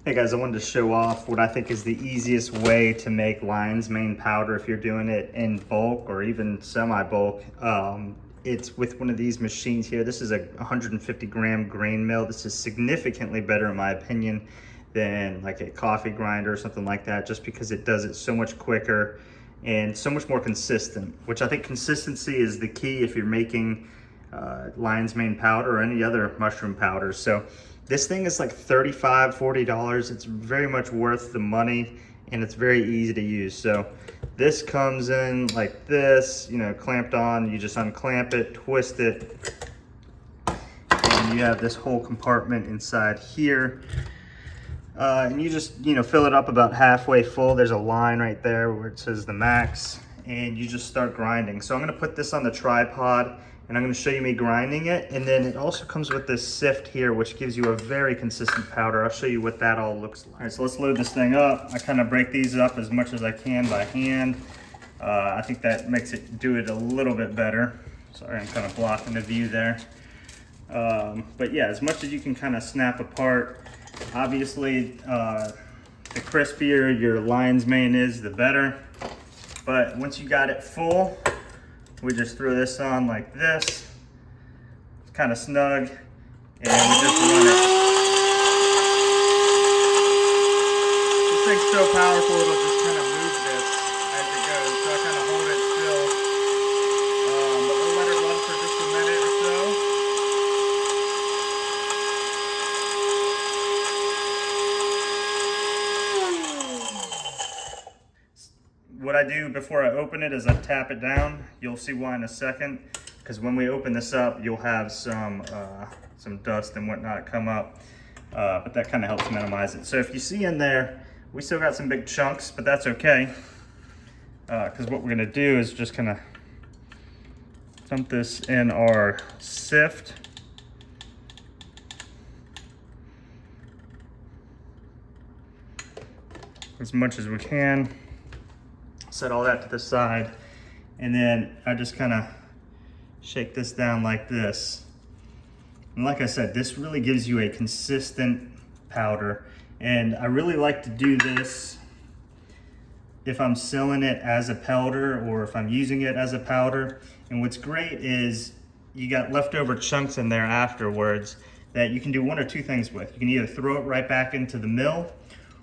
Hey guys, I wanted to show off what I think is the easiest way to make lion's mane powder if you're doing it in bulk or even semi-bulk. It's with one of these machines here. This is a 150 gram grain mill. This is significantly better in my opinion than like a coffee grinder or something like that, just because it does it so much quicker and so much more consistent, which I think consistency is the key if you're making lion's mane powder or any other mushroom powder. So this thing is like $35, $40. It's very much worth the money and it's very easy to use. So this comes in like this, you know, clamped on. You just unclamp it, twist it, and you have this whole compartment inside here. And you just, you know, fill it up about halfway full. There's a line right there where it says the max, and you just start grinding. So I'm gonna put this on the tripod and I'm gonna show you me grinding it. And then it also comes with this sift here, which gives you a very consistent powder. I'll show you what that all looks like. All right, so let's load this thing up. I kind of break these up as much as I can by hand. I think that makes it do it a little bit better. Sorry, I'm kind of blocking the view there. But yeah, as much as you can kind of snap apart. Obviously, the crispier your lion's mane is, the better. But once you got it full, we just throw this on like this. It's kind of snug, and we just run it. This thing's so powerful, it'll just kind of move this as it goes. So I kind of hold it still, but we'll let it run for just a minute or so. What I do before I open it is I tap it down. You'll see why in a second, because when we open this up, you'll have some dust and whatnot come up, but that kind of helps minimize it. So if you see in there, we still got some big chunks, but that's okay, because what we're gonna do is just kind of dump this in our sift. As much as we can. Set all that to the side, and then I just kind of shake this down like this. And like I said, this really gives you a consistent powder, and I really like to do this if I'm selling it as a powder or if I'm using it as a powder. And what's great is you got leftover chunks in there afterwards that you can do one or two things with. You can either throw it right back into the mill,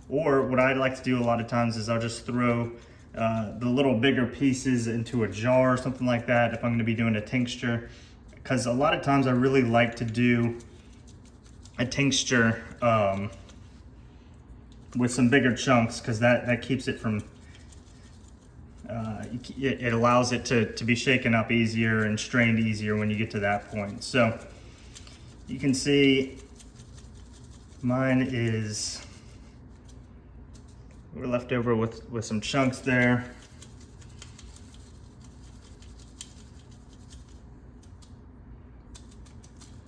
or what I like to do a lot of times is I'll just throw the little bigger pieces into a jar or something like that if I'm going to be doing a tincture, because a lot of times I really like to do a tincture with some bigger chunks, because that keeps it from it allows it to be shaken up easier and strained easier when you get to that point. So you can see mine is, we're left over with some chunks there.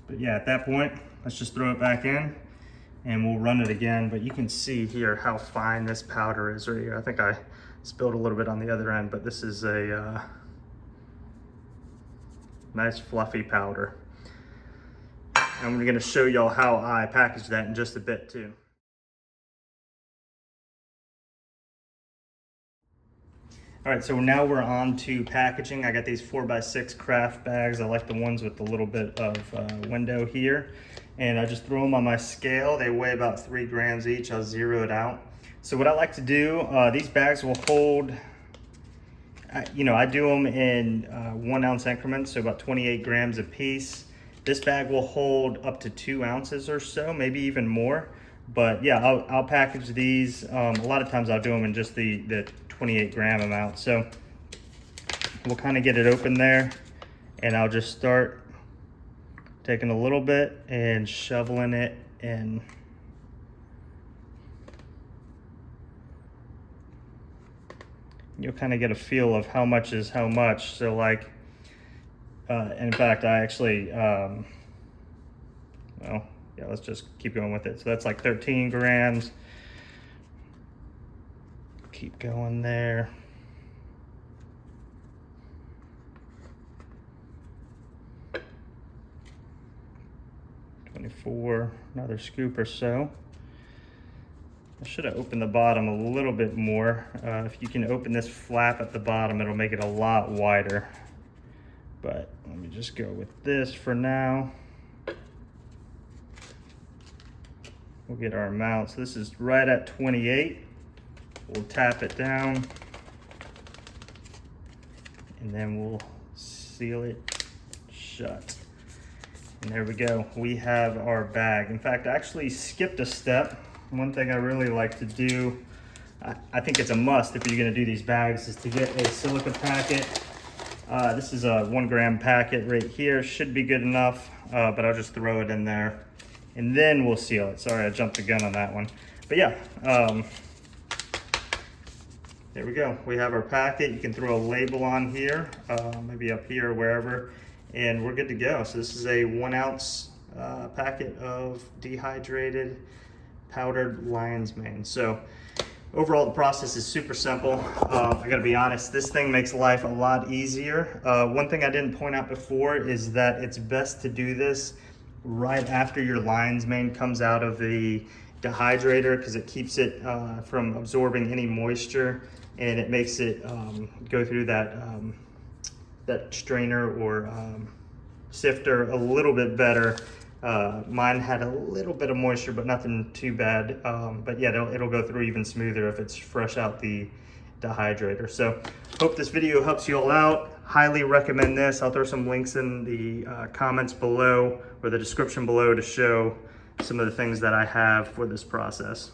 But yeah, at that point, let's just throw it back in and we'll run it again. But you can see here how fine this powder is right here. I think I spilled a little bit on the other end, but this is a nice fluffy powder. And we're gonna show y'all how I package that in just a bit too. All right, so now we're on to packaging. I got these 4x6 craft bags. I like the ones with a little bit of window here. And I just throw them on my scale. They weigh about 3 grams each. I'll zero it out. So what I like to do, these bags will hold, you know, I do them in 1 ounce increments, so about 28 grams a piece. This bag will hold up to 2 ounces or so, maybe even more. But yeah, I'll package these. A lot of times I'll do them in just the 28 gram amount. So we'll kind of get it open there, and I'll just start taking a little bit and shoveling it in. You'll kind of get a feel of how much is how much. So like, in fact, I actually, well, yeah, let's just keep going with it. So that's like 13 grams. Keep going there. 24, another scoop or so. I should have opened the bottom a little bit more. If you can open this flap at the bottom, it'll make it a lot wider. But let me just go with this for now. We'll get our amount. So this is right at 28. We'll tap it down. And then we'll seal it shut. And there we go. We have our bag. In fact, I actually skipped a step. One thing I really like to do, I think it's a must if you're gonna do these bags, is to get a silica packet. This is a 1 gram packet right here. Should be good enough, but I'll just throw it in there and then we'll seal it. Sorry, I jumped the gun on that one. But yeah, there we go. We have our packet. You can throw a label on here, maybe up here, wherever, and we're good to go. So this is a 1 ounce packet of dehydrated powdered lion's mane. So overall, the process is super simple. I gotta be honest, this thing makes life a lot easier. One thing I didn't point out before is that it's best to do this right after your lion's mane comes out of the dehydrator, because it keeps it from absorbing any moisture, and it makes it go through that that strainer or sifter a little bit better. Mine had a little bit of moisture, but nothing too bad. But yeah, it'll go through even smoother if it's fresh out the dehydrator. So hope this video helps you all out. Highly recommend this. I'll throw some links in the comments below or the description below to show some of the things that I have for this process.